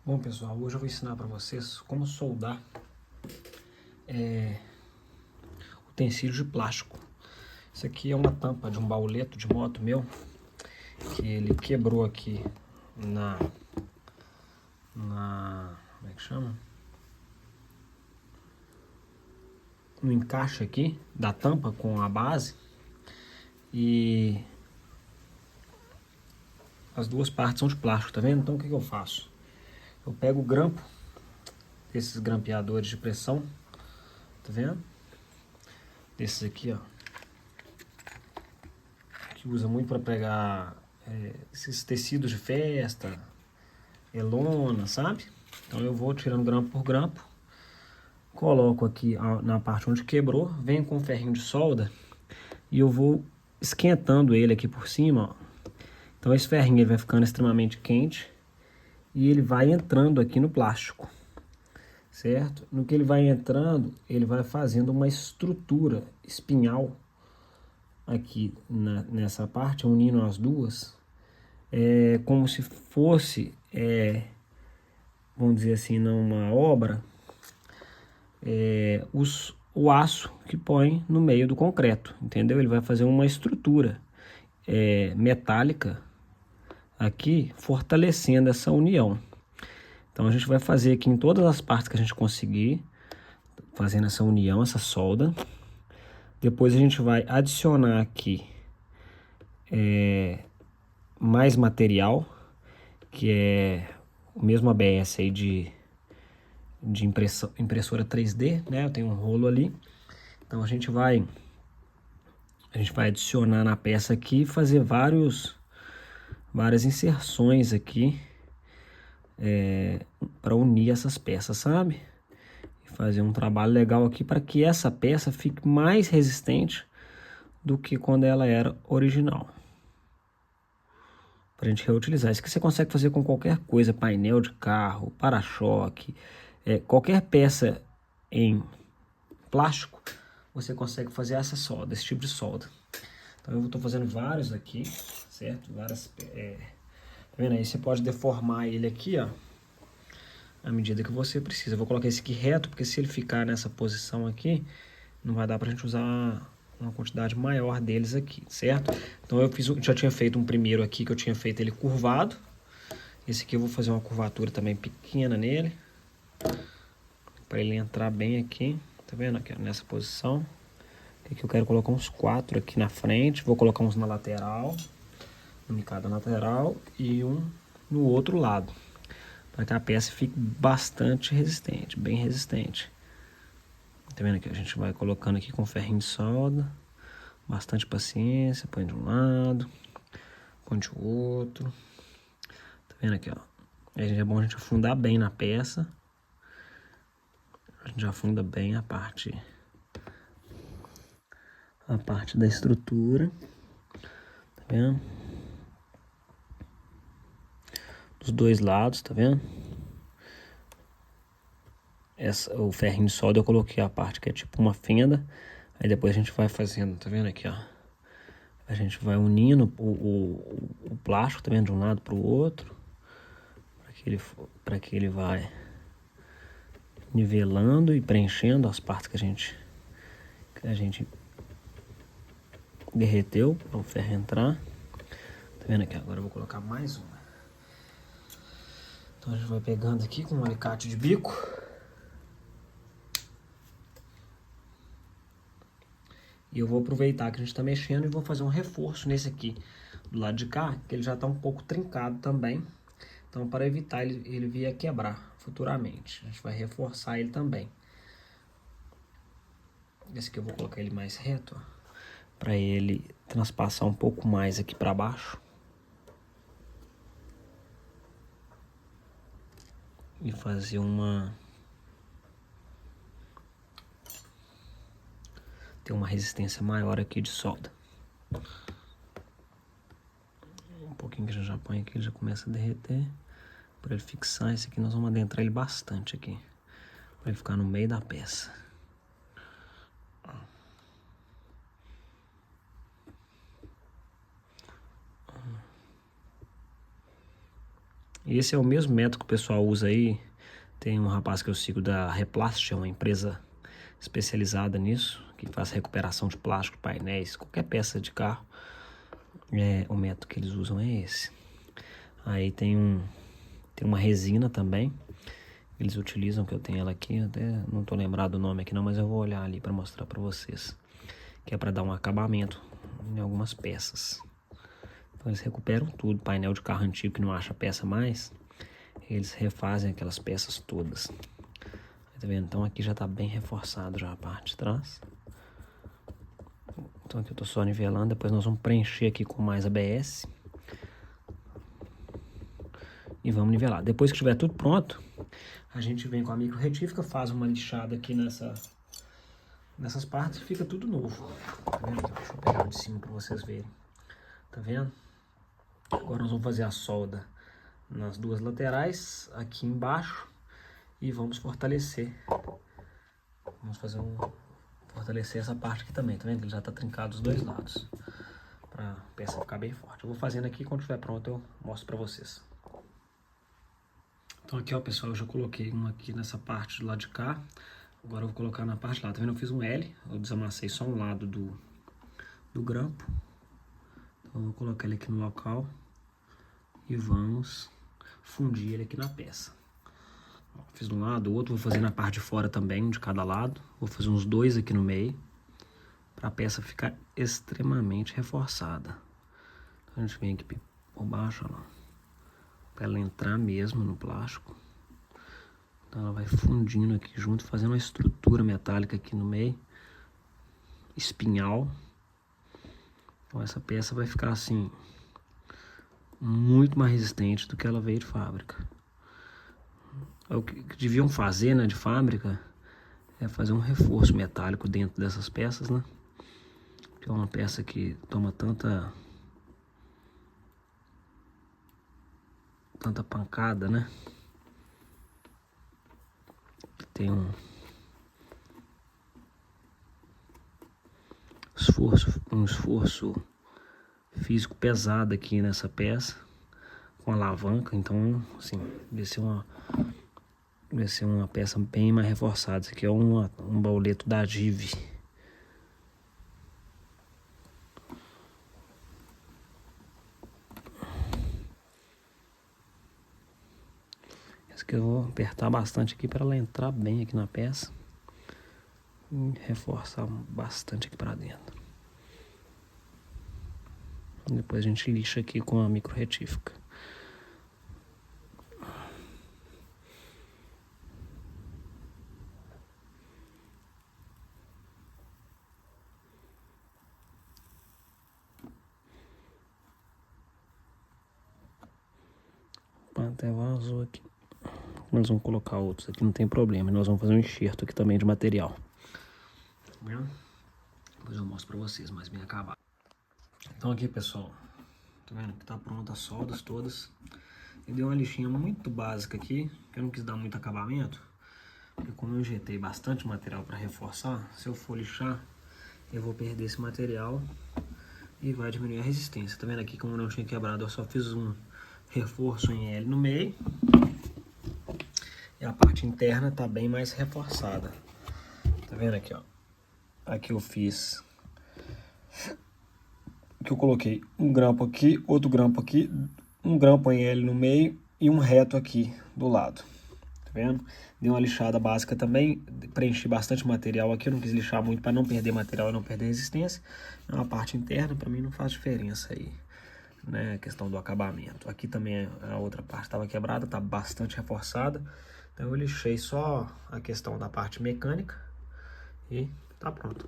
Bom, pessoal, hoje eu vou ensinar para vocês como soldar utensílios de plástico. Isso aqui é uma tampa de um bauleto de moto meu, que ele quebrou aqui como é que chama? No encaixe aqui da tampa com a base, e as duas partes são de plástico, tá vendo? Então o que eu faço? Eu pego o grampo desses grampeadores de pressão, tá vendo? Desses aqui, ó, que usa muito para pegar esses tecidos de festa, lona, sabe? Então eu vou tirando grampo por grampo, coloco aqui na parte onde quebrou, venho com um ferrinho de solda e eu vou esquentando ele aqui por cima, ó. Então esse ferrinho ele vai ficando extremamente quente e ele vai entrando aqui no plástico, certo? No que ele vai entrando, ele vai fazendo uma estrutura espinhal aqui nessa parte, unindo as duas, como se fosse, vamos dizer assim, numa obra, o aço que põe no meio do concreto, entendeu? Ele vai fazer uma estrutura metálica aqui, fortalecendo essa união. Então a gente vai fazer aqui em todas as partes que a gente conseguir, fazendo essa união, essa solda. Depois a gente vai adicionar aqui mais material, que é o mesmo ABS aí de impressora 3D, né? Eu tenho um rolo ali. Então a gente vai adicionar na peça aqui e fazer várias inserções aqui para unir essas peças, sabe? E fazer um trabalho legal aqui para que essa peça fique mais resistente do que quando ela era original. Para a gente reutilizar. Isso que você consegue fazer com qualquer coisa, painel de carro, para-choque, qualquer peça em plástico, você consegue fazer essa solda, esse tipo de solda. Então eu estou fazendo vários aqui, certo? Tá vendo aí? Você pode deformar ele aqui, ó, à medida que você precisa. Eu vou colocar esse aqui reto, porque se ele ficar nessa posição aqui, não vai dar pra gente usar uma quantidade maior deles aqui, certo? Então eu já tinha feito um primeiro aqui, que eu tinha feito ele curvado. Esse aqui eu vou fazer uma curvatura também pequena nele, para ele entrar bem aqui, tá vendo? Aqui, ó, nessa posição. Aqui eu quero colocar uns 4 aqui na frente, vou colocar uns na lateral, um em cada lateral e um no outro lado, para que a peça fique bastante resistente, bem resistente. Tá vendo aqui? A gente vai colocando aqui com ferrinho de solda, bastante paciência, põe de um lado, põe de outro. Tá vendo aqui, ó? É bom a gente afundar bem na peça. A gente afunda bem a parte da estrutura. Tá vendo? Dos dois lados, tá vendo? O ferrinho de solda eu coloquei a parte que é tipo uma fenda. Aí depois a gente vai fazendo, tá vendo aqui, ó? A gente vai unindo o plástico, tá vendo? De um lado pro outro. Para que ele vai nivelando e preenchendo as partes que a gente derreteu para o ferro entrar. Tá vendo aqui? Agora eu vou colocar mais uma. Então a gente vai pegando aqui com um alicate de bico. E eu vou aproveitar que a gente está mexendo e vou fazer um reforço nesse aqui do lado de cá, que ele já está um pouco trincado também. Então, para evitar ele vir a quebrar futuramente, a gente vai reforçar ele também. Esse aqui eu vou colocar ele mais reto, para ele transpassar um pouco mais aqui para baixo. E fazer ter uma resistência maior aqui de solda. Um pouquinho que a gente já põe aqui, ele já começa a derreter. Para ele fixar, esse aqui nós vamos adentrar ele bastante aqui, para ele ficar no meio da peça. E esse é o mesmo método que o pessoal usa aí. Tem um rapaz que eu sigo da Replast, é uma empresa especializada nisso, que faz recuperação de plástico, painéis, qualquer peça de carro. O método que eles usam é esse. Aí tem uma resina também, eles utilizam, que eu tenho ela aqui, até não tô lembrado do nome aqui não, mas eu vou olhar ali para mostrar para vocês. Que é para dar um acabamento em algumas peças. Então eles recuperam tudo, painel de carro antigo que não acha peça mais, eles refazem aquelas peças todas. Tá vendo? Então aqui já tá bem reforçado já a parte de trás. Então aqui eu tô só nivelando, depois nós vamos preencher aqui com mais ABS. E vamos nivelar. Depois que estiver tudo pronto, a gente vem com a micro retífica, faz uma lixada aqui nessas partes e fica tudo novo. Tá vendo? Deixa eu pegar de cima para vocês verem. Tá vendo? Agora nós vamos fazer a solda nas duas laterais, aqui embaixo, e vamos fortalecer. Vamos fortalecer essa parte aqui também, tá vendo? Ele já tá trincado dos dois lados, pra peça ficar bem forte. Eu vou fazendo aqui, quando estiver pronto eu mostro pra vocês. Então aqui, ó, pessoal, eu já coloquei um aqui nessa parte do lado de cá. Agora eu vou colocar na parte de lá, tá vendo? Eu fiz um L, eu desamassei só um lado do grampo. Então eu vou colocar ele aqui no local e vamos fundir ele aqui na peça. Ó, fiz de um lado, o outro vou fazer na parte de fora também, de cada lado. Vou fazer uns dois aqui no meio, para a peça ficar extremamente reforçada. Então a gente vem aqui por baixo, ó lá, para ela entrar mesmo no plástico. Então ela vai fundindo aqui junto, fazendo uma estrutura metálica aqui no meio, espinhal. Então essa peça vai ficar assim, muito mais resistente do que ela veio de fábrica. O que deviam fazer, né, de fábrica, é fazer um reforço metálico dentro dessas peças, né? Que é uma peça que toma tanta pancada, né? Tem um esforço físico pesado aqui nessa peça, com alavanca. Então, assim, vai ser uma peça bem mais reforçada. Isso aqui é um bauleto da Give. Essa aqui eu vou apertar bastante aqui para ela entrar bem aqui na peça e reforçar bastante aqui para dentro. Depois a gente lixa aqui com a micro retífica. Até vazou aqui. Nós vamos colocar outros aqui, não tem problema. Nós vamos fazer um enxerto aqui também de material. Tá vendo? Depois eu mostro pra vocês, mais bem acabado. Então aqui, pessoal, tá vendo que tá pronto as soldas todas. Eu dei uma lixinha muito básica aqui, que eu não quis dar muito acabamento. Porque como eu injetei bastante material para reforçar, se eu for lixar, eu vou perder esse material e vai diminuir a resistência. Tá vendo aqui, como não tinha quebrado, eu só fiz um reforço em L no meio. E a parte interna tá bem mais reforçada. Tá vendo aqui, ó? Aqui eu fiz... Aqui eu coloquei um grampo aqui, outro grampo aqui, um grampo em L no meio e um reto aqui do lado. Tá vendo? Dei uma lixada básica também, preenchi bastante material aqui, eu não quis lixar muito para não perder material e não perder resistência. A parte interna para mim não faz diferença aí, né? A questão do acabamento. Aqui também a outra parte estava quebrada, tá bastante reforçada. Então eu lixei só a questão da parte mecânica e tá pronto.